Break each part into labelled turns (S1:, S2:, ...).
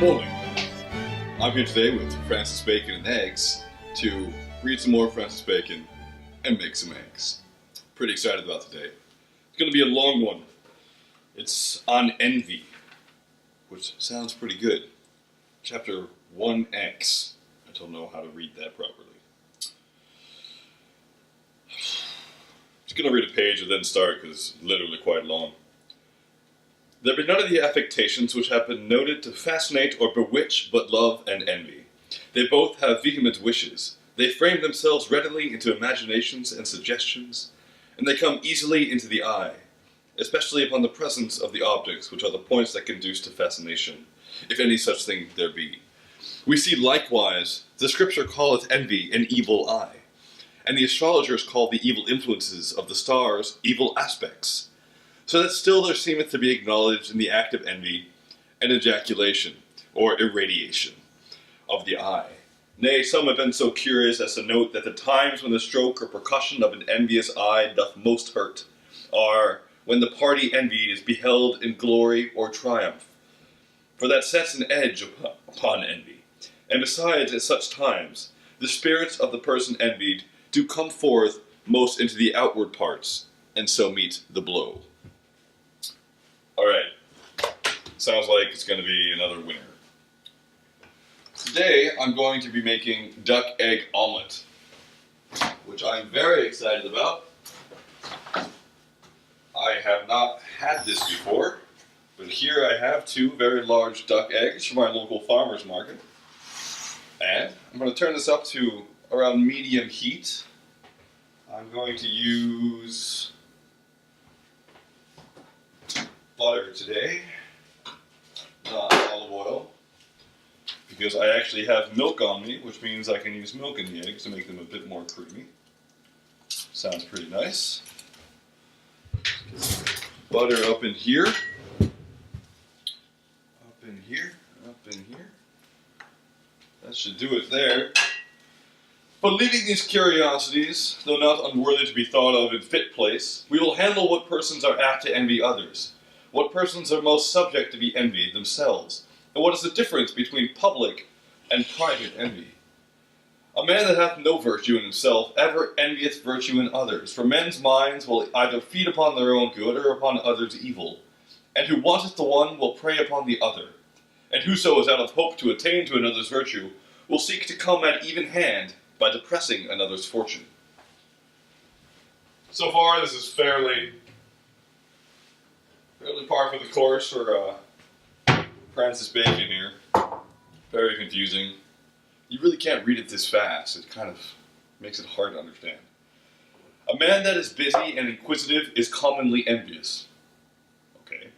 S1: Morning. I'm here today with Francis Bacon and eggs to read some more Francis Bacon and make some eggs. Pretty excited about today. It's going to be a long one. It's on envy, which sounds pretty good. Chapter 1x. I don't know how to read that properly. Just going to read a page and then start because it's literally quite long. There be none of the affectations which have been noted to fascinate or bewitch but love and envy. They both have vehement wishes. They frame themselves readily into imaginations and suggestions, and they come easily into the eye, especially upon the presence of the objects which are the points that conduce to fascination, if any such thing there be. We see likewise the Scripture calleth envy an evil eye, and the astrologers call the evil influences of the stars evil aspects, so that still there seemeth to be acknowledged in the act of envy an ejaculation, or irradiation, of the eye. Nay, some have been so curious as to note that the times when the stroke or percussion of an envious eye doth most hurt are when the party envied is beheld in glory or triumph, for that sets an edge upon envy. And besides, at such times, the spirits of the person envied do come forth most into the outward parts, and so meet the blow. Alright, sounds like it's going to be another winner. Today, I'm going to be making duck egg omelet, which I'm very excited about. I have not had this before, but here I have two very large duck eggs from our local farmer's market. And I'm going to turn this up to around medium heat. I'm going to use butter today, not olive oil, because I actually have milk on me, which means I can use milk in the eggs to make them a bit more creamy. Sounds pretty nice. Butter up in here, up in here, up in here. That should do it there. But leaving these curiosities, though not unworthy to be thought of in fit place, we will handle what persons are apt to envy others, what persons are most subject to be envied themselves, and what is the difference between public and private envy. A man that hath no virtue in himself ever envieth virtue in others, for men's minds will either feed upon their own good or upon others' evil, and who wanteth the one will prey upon the other, and whoso is out of hope to attain to another's virtue will seek to come at even hand by depressing another's fortune. So far, this is fairly par for the course for Francis Bacon here. Very confusing. You really can't read it this fast. It kind of makes it hard to understand. A man that is busy and inquisitive is commonly envious. Okay.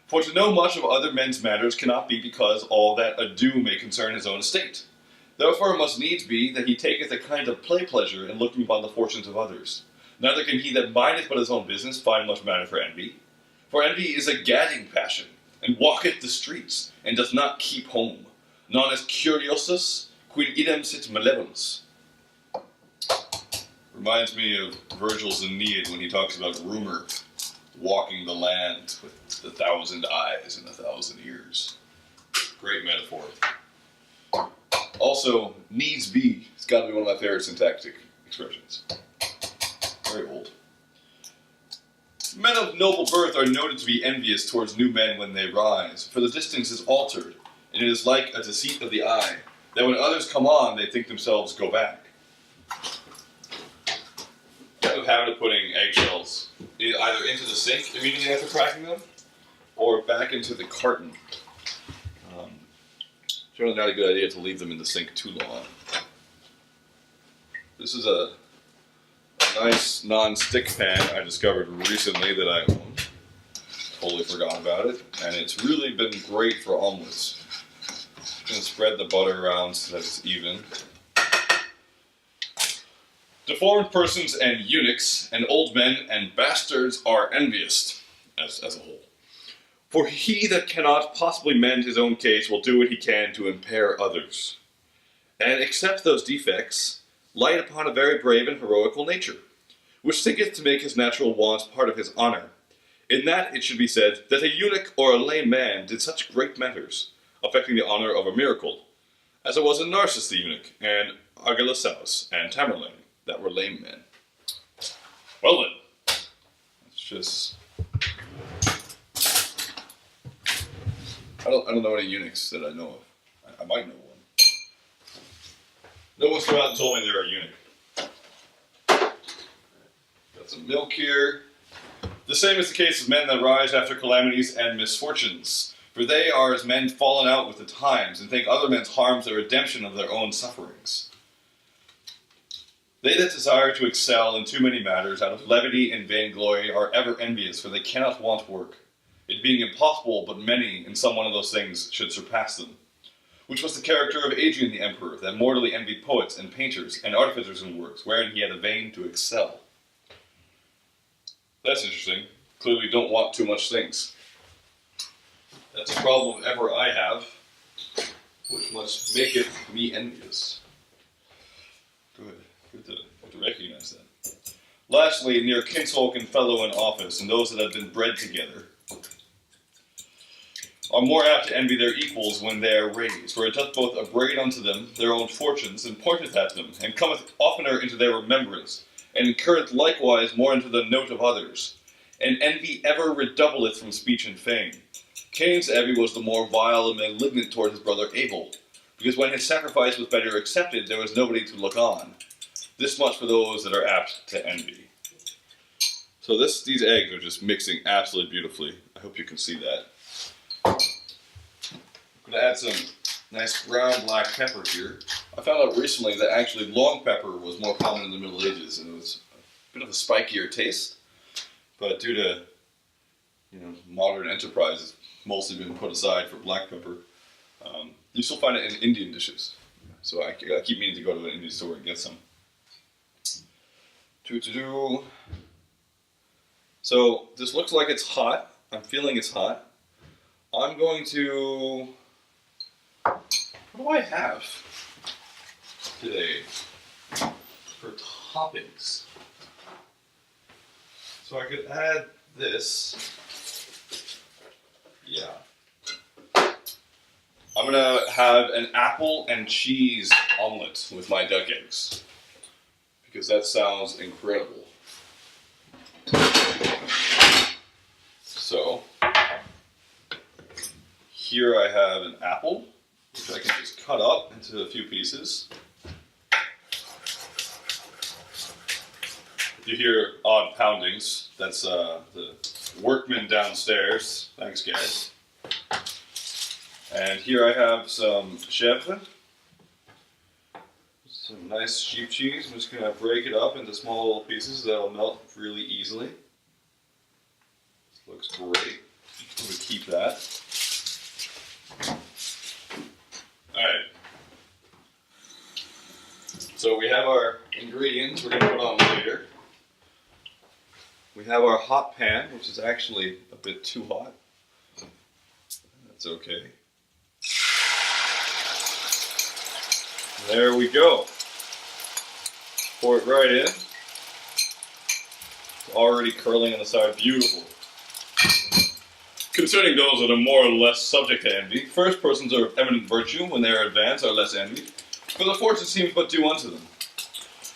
S1: For to know much of other men's matters cannot be because all that ado may concern his own estate. Therefore it must needs be that he taketh a kind of play pleasure in looking upon the fortunes of others. Neither can he that mindeth but his own business find much matter for envy. For envy is a gadding passion, and walketh the streets, and doth not keep home. Non est curiosus, quid idem sit malevolus. Reminds me of Virgil's Aeneid when he talks about rumor walking the land with 1,000 eyes and 1,000 ears. Great metaphor. Also, needs be. It's got to be one of my favorite syntactic expressions. Very old. Men of noble birth are noted to be envious towards new men when they rise, for the distance is altered, and it is like a deceit of the eye, that when others come on, they think themselves go back. I have a habit of putting eggshells either into the sink immediately after cracking them, or back into the carton. Generally not a good idea to leave them in the sink too long. This is a nice non-stick pan I discovered recently that I own. Totally forgot about it, and it's really been great for omelets. I'm going to spread the butter around so that it's even. Deformed persons and eunuchs and old men and bastards are envious, as a whole. For he that cannot possibly mend his own case will do what he can to impair others, and accept those defects, light upon a very brave and heroical nature, which thinketh to make his natural wants part of his honour, In that it should be said that a eunuch or a lame man did such great matters, affecting the honor of a miracle, as it was in Narses the eunuch, and Argilasaus, and Tamerlane, that were lame men. Well then, let's just... I don't know any eunuchs that I know of. I might know one. No one's come out and told me they're a eunuch. Got some milk here. The same is the case of men that rise after calamities and misfortunes, for they are as men fallen out with the times, and think other men's harms the redemption of their own sufferings. They that desire to excel in too many matters out of levity and vainglory are ever envious, for they cannot want work, it being impossible but many in some one of those things should surpass them. Which was the character of Adrian the emperor, that mortally envied poets and painters and artificers in works, wherein he had a vein to excel. That's interesting. Clearly don't want too much things. That's a problem ever I have, which must maketh me envious. Good to recognize that. Lastly, near kinsfolk and fellow in office, and those that have been bred together, are more apt to envy their equals when they are raised, for it doth both upbraid unto them their own fortunes, and pointeth at them, and cometh oftener into their remembrance, and incurreth likewise more into the note of others. And envy ever redoubleth from speech and fame. Cain's envy was the more vile and malignant toward his brother Abel, because when his sacrifice was better accepted, there was nobody to look on. This much for those that are apt to envy. So these eggs are just mixing absolutely beautifully. I hope you can see that. I'm going to add some nice ground black pepper here. I found out recently that actually long pepper was more common in the Middle Ages, and it was a bit of a spikier taste. But due to modern enterprise, it's mostly been put aside for black pepper. You still find it in Indian dishes. So I keep meaning to go to an Indian store and get some. So this looks like it's hot. I'm feeling it's hot. I'm going to... What do I have today for toppings? So I could add this. Yeah. I'm going to have an apple and cheese omelet with my duck eggs, because that sounds incredible. So, here I have an apple, which I can just cut up into a few pieces. If you hear odd poundings, that's the workmen downstairs. Thanks, guys. And here I have some chèvre, some nice sheep cheese. I'm just going to break it up into small little pieces that'll melt really easily. This looks great. I'm going to keep that. Alright. So we have our ingredients we're going to put on later. We have our hot pan, which is actually a bit too hot. That's okay. There we go. Pour it right in. It's already curling on the side. Beautiful. Concerning those that are more or less subject to envy, first persons of eminent virtue, when they are advanced, are less envied, for the fortune seems but due unto them.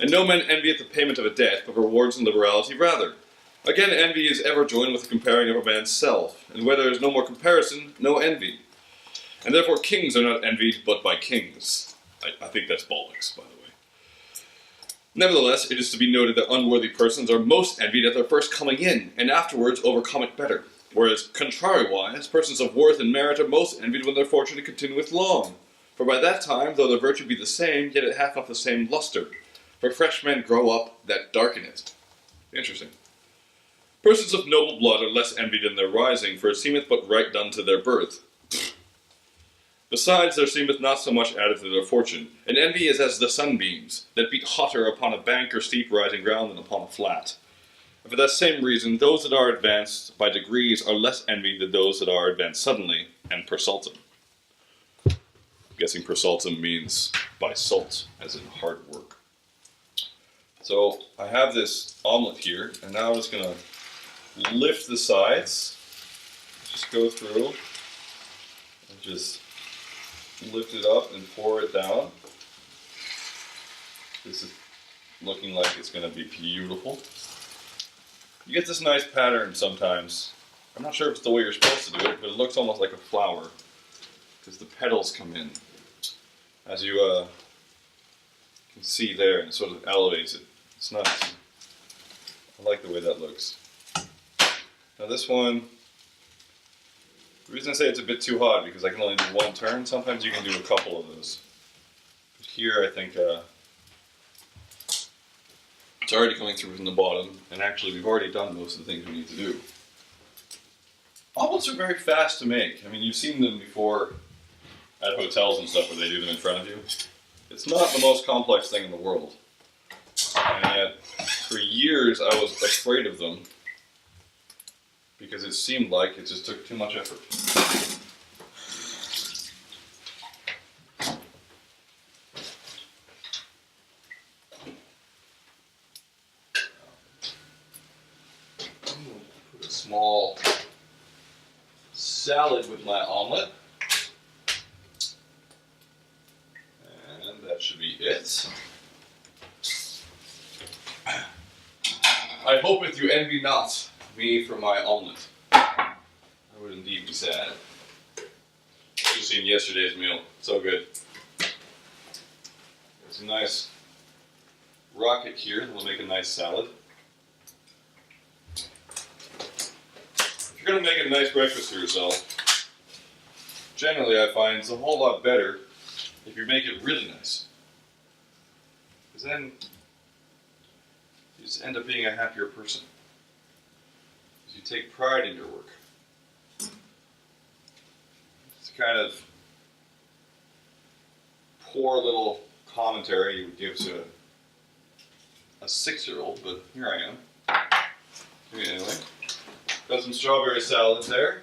S1: And no man envieth the payment of a debt, but rewards in liberality rather. Again, envy is ever joined with the comparing of a man's self, and where there is no more comparison, no envy. And therefore kings are not envied, but by kings. I think that's bollocks, by the way. Nevertheless, it is to be noted that unworthy persons are most envied at their first coming in, and afterwards overcome it better. Whereas, contrariwise, persons of worth and merit are most envied when their fortune continueth long. For by that time, though their virtue be the same, yet it hath not the same lustre. For fresh men grow up that darken it. Interesting. Persons of noble blood are less envied in their rising, for it seemeth but right done to their birth. Besides, there seemeth not so much added to their fortune, and envy is as the sunbeams, that beat hotter upon a bank or steep rising ground than upon a flat. And for that same reason, those that are advanced by degrees are less envied than those that are advanced suddenly, and per saltum. I'm guessing per saltum means by salt, as in hard work. So, I have this omelet here, and now I'm just going to lift the sides, just go through, and just lift it up and pour it down. This is looking like it's going to be beautiful. You get this nice pattern sometimes. I'm not sure if it's the way you're supposed to do it, but it looks almost like a flower because the petals come in. As you can see there, and it sort of elevates it. It's nice. I like the way that looks. Now this one, the reason I say it's a bit too hot because I can only do one turn. Sometimes you can do a couple of those. But here I think it's already coming through from the bottom, and actually we've already done most of the things we need to do. Omelets are very fast to make. I mean, you've seen them before at hotels and stuff where they do them in front of you. It's not the most complex thing in the world. And yet, for years I was afraid of them because it seemed like it just took too much effort. Put a small salad with my omelet. And that should be it. I hope if you envy not me for my omelet. I would indeed be sad. You've seen yesterday's meal. So good. There's a nice rocket here that will make a nice salad. If you're going to make a nice breakfast for yourself, generally I find it's a whole lot better if you make it really nice. Because then you just end up being a happier person. Because you take pride in your work. It's kind of poor little commentary you would give to a 6-year-old, but here I am. Anyway, got some strawberry salad there.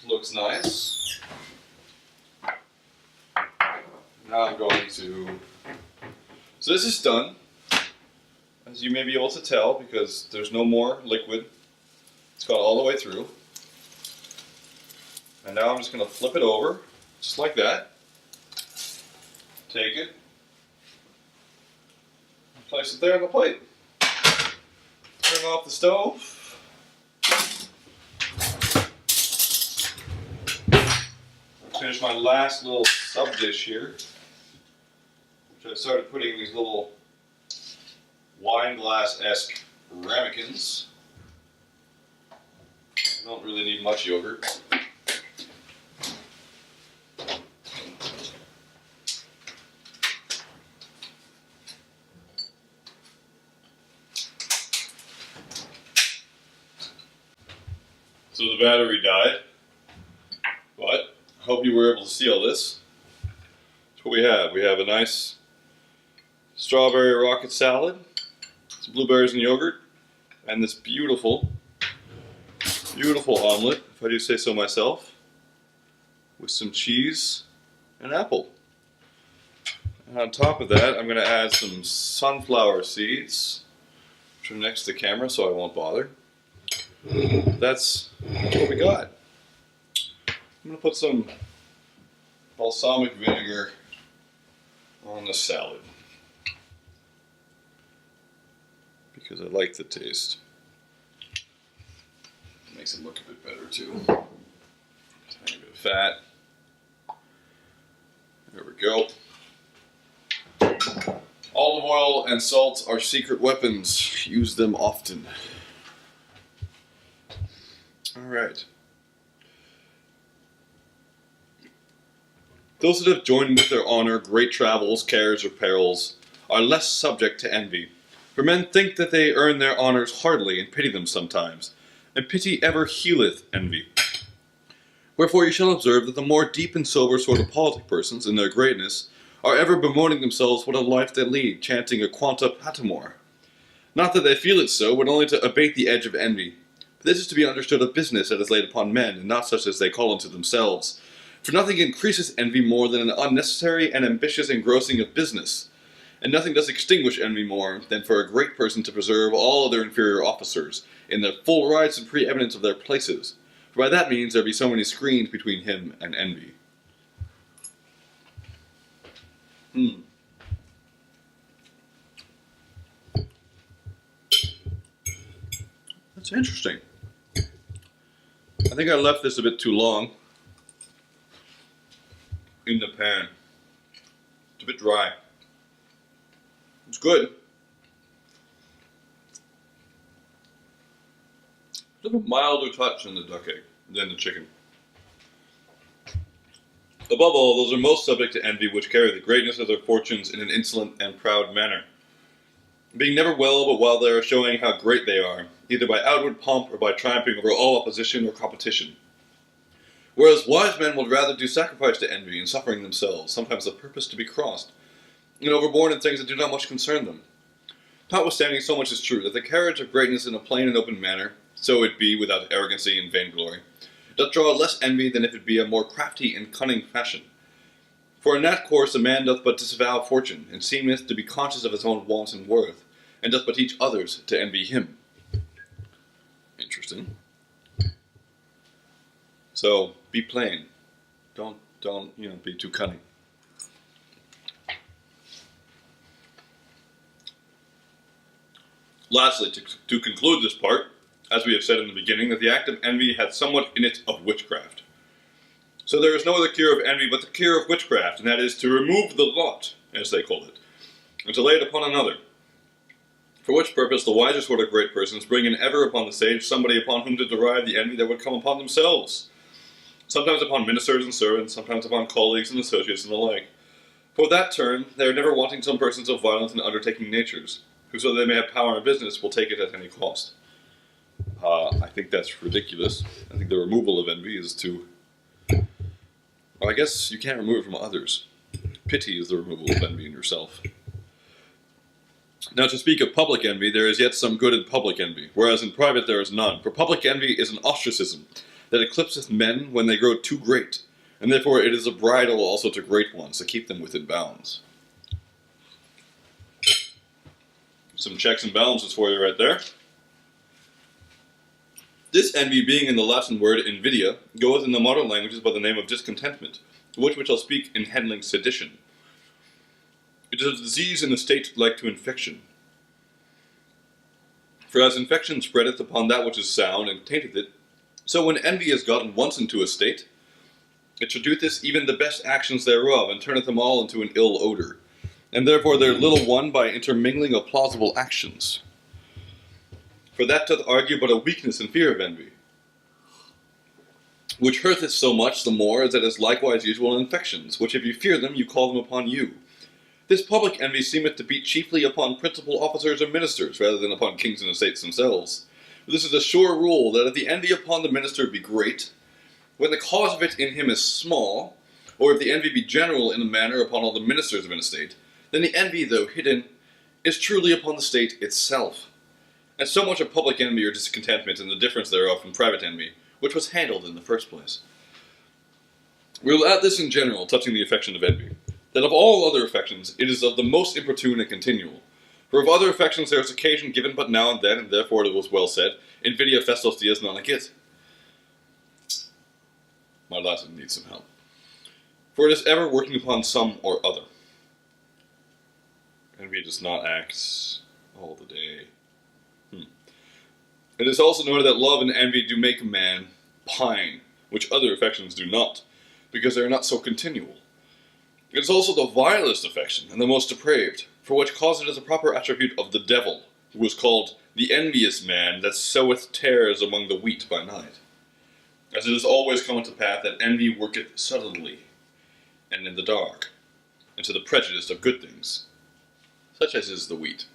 S1: Looks nice. Now I'm going to... So this is done, as you may be able to tell, because there's no more liquid. It's gone all the way through. And now I'm just going to flip it over, just like that. Take it, and place it there on the plate. Turn off the stove. Finish my last little sub dish here, which I've started putting these little wine glass-esque ramekins. I don't really need much yogurt. So the battery died, but I hope you were able to see all this. That's what we have. We have a nice strawberry rocket salad, some blueberries and yogurt, and this beautiful, beautiful omelet, if I do say so myself, with some cheese and apple. And on top of that, I'm going to add some sunflower seeds, which are next to the camera, so I won't bother. That's what we got. I'm going to put some balsamic vinegar on the salad because I like the taste. It makes it look a bit better too. Tiny bit of fat. There we go. Olive oil and salt are secret weapons. Use them often. Alright. Those that have joined with their honor great travels, cares, or perils are less subject to envy. For men think that they earn their honors hardly, and pity them sometimes. And pity ever healeth envy. Wherefore you shall observe that the more deep and sober sort of politic persons, in their greatness, are ever bemoaning themselves what a life they lead, chanting a quanta patimor. Not that they feel it so, but only to abate the edge of envy. But this is to be understood of business that is laid upon men, and not such as they call unto themselves. For nothing increases envy more than an unnecessary and ambitious engrossing of business. And nothing does extinguish envy more than for a great person to preserve all other inferior officers in their full rights and preeminence of their places. For by that means there be so many screens between him and envy. That's interesting. I think I left this a bit too long in the pan. It's a bit dry. It's good. It's a milder touch in the duck egg than the chicken. Above all, those are most subject to envy which carry the greatness of their fortunes in an insolent and proud manner, being never well but while they are showing how great they are, either by outward pomp or by triumphing over all opposition or competition. Whereas wise men will rather do sacrifice to envy in suffering themselves, sometimes the purpose to be crossed, and overborne in things that do not much concern them. Notwithstanding, so much is true, that the carriage of greatness in a plain and open manner, so it be without arrogancy and vainglory, doth draw less envy than if it be a more crafty and cunning fashion. For in that course a man doth but disavow fortune, and seemeth to be conscious of his own want and worth, and doth but teach others to envy him. Interesting. So, be plain. Don't, be too cunning. Lastly, to conclude this part, as we have said in the beginning, that the act of envy hath somewhat in it of witchcraft. So there is no other cure of envy but the cure of witchcraft, and that is to remove the lot, as they call it, and to lay it upon another. For which purpose the wiser sort of great persons bring in ever upon the stage somebody upon whom to derive the envy that would come upon themselves, sometimes upon ministers and servants, sometimes upon colleagues and associates and the like. For that turn, they are never wanting some persons of violent and undertaking natures, who so they may have power in business will take it at any cost. I think that's ridiculous. I think the removal of envy is to... Well, I guess you can't remove it from others. Pity is the removal of envy in yourself. Now, to speak of public envy, there is yet some good in public envy, whereas in private there is none. For public envy is an ostracism that eclipseth men when they grow too great, and therefore it is a bridle also to great ones to keep them within bounds. Some checks and balances for you right there. This envy, being in the Latin word invidia, goeth in the modern languages by the name of discontentment, which I'll speak in handling sedition. It is a disease in the state like to infection. For as infection spreadeth upon that which is sound and tainteth it, so when envy is gotten once into a state, it seduceth even the best actions thereof, and turneth them all into an ill odour, and therefore their little one by intermingling of plausible actions. For that doth argue but a weakness and fear of envy, which hurteth so much the more as it is likewise usual in infections, which if you fear them, you call them upon you. This public envy seemeth to beat chiefly upon principal officers and ministers, rather than upon kings and estates themselves. For this is a sure rule, that if the envy upon the minister be great, when the cause of it in him is small, or if the envy be general in a manner upon all the ministers of an estate, then the envy, though hidden, is truly upon the state itself. And so much of public envy or discontentment and the difference thereof from private envy, which was handled in the first place. We will add this in general, touching the affection of envy, that of all other affections, it is of the most importune and continual. For of other affections there is occasion given but now and then, and therefore it was well said, invidia festos dies non agit. My Latin needs some help. For it is ever working upon some or other. Envy does not act all the day. It is also noted that love and envy do make a man pine, which other affections do not, because they are not so continual. It is also the vilest affection, and the most depraved, for which cause it is a proper attribute of the devil, who is called the envious man that soweth tares among the wheat by night. As it is always come to pass that envy worketh subtly, and in the dark, and to the prejudice of good things, such as is the wheat.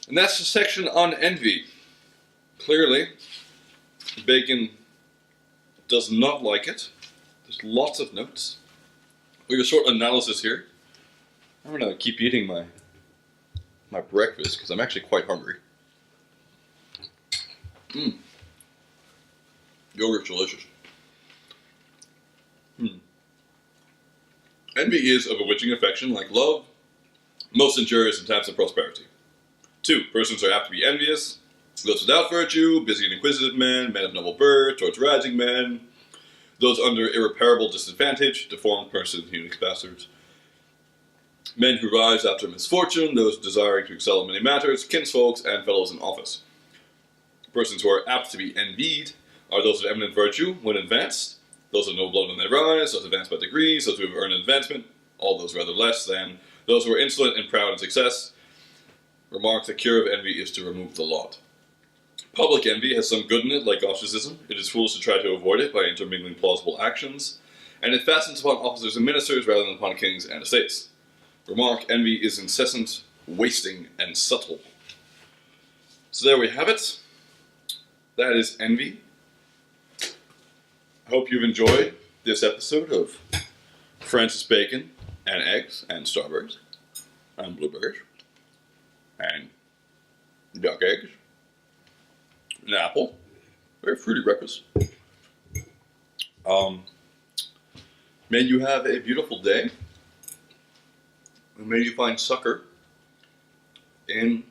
S1: And that's the section on envy. Clearly, Bacon does not like it. There's lots of notes. We have a short analysis here. I'm going to keep eating my breakfast because I'm actually quite hungry. Yogurt's delicious. Envy is a bewitching affection like love, most injurious in times of prosperity. 2. Persons are apt to be envious. Those without virtue, busy and inquisitive men, men of noble birth, towards rising men, those under irreparable disadvantage, deformed persons, eunuchs, bastards, men who rise after misfortune, those desiring to excel in many matters, kinsfolks, and fellows in office. Persons who are apt to be envied are those of eminent virtue when advanced, those of noble blood when they rise, those advanced by degrees, those who have earned advancement, all those rather less than those who are insolent and proud in success. Remark, the cure of envy is to remove the lot. Public envy has some good in it, like ostracism. It is foolish to try to avoid it by intermingling plausible actions, and it fastens upon officers and ministers rather than upon kings and estates. Remark, envy is incessant, wasting, and subtle. So there we have it. That is envy. I hope you've enjoyed this episode of Francis Bacon and eggs and strawberries and blueberries and duck eggs. An apple. Very fruity breakfast. May you have a beautiful day. And may you find succor in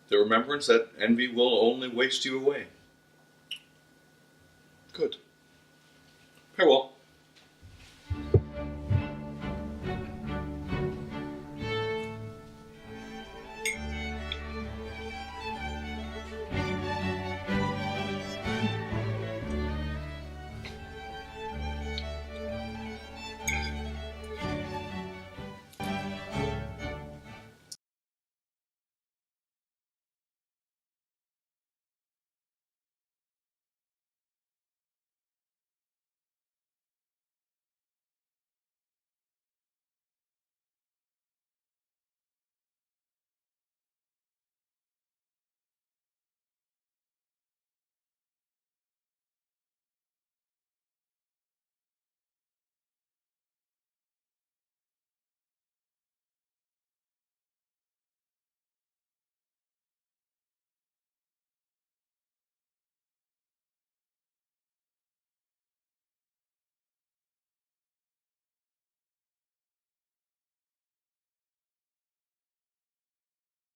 S1: the remembrance that envy will only waste you away. Good. Farewell.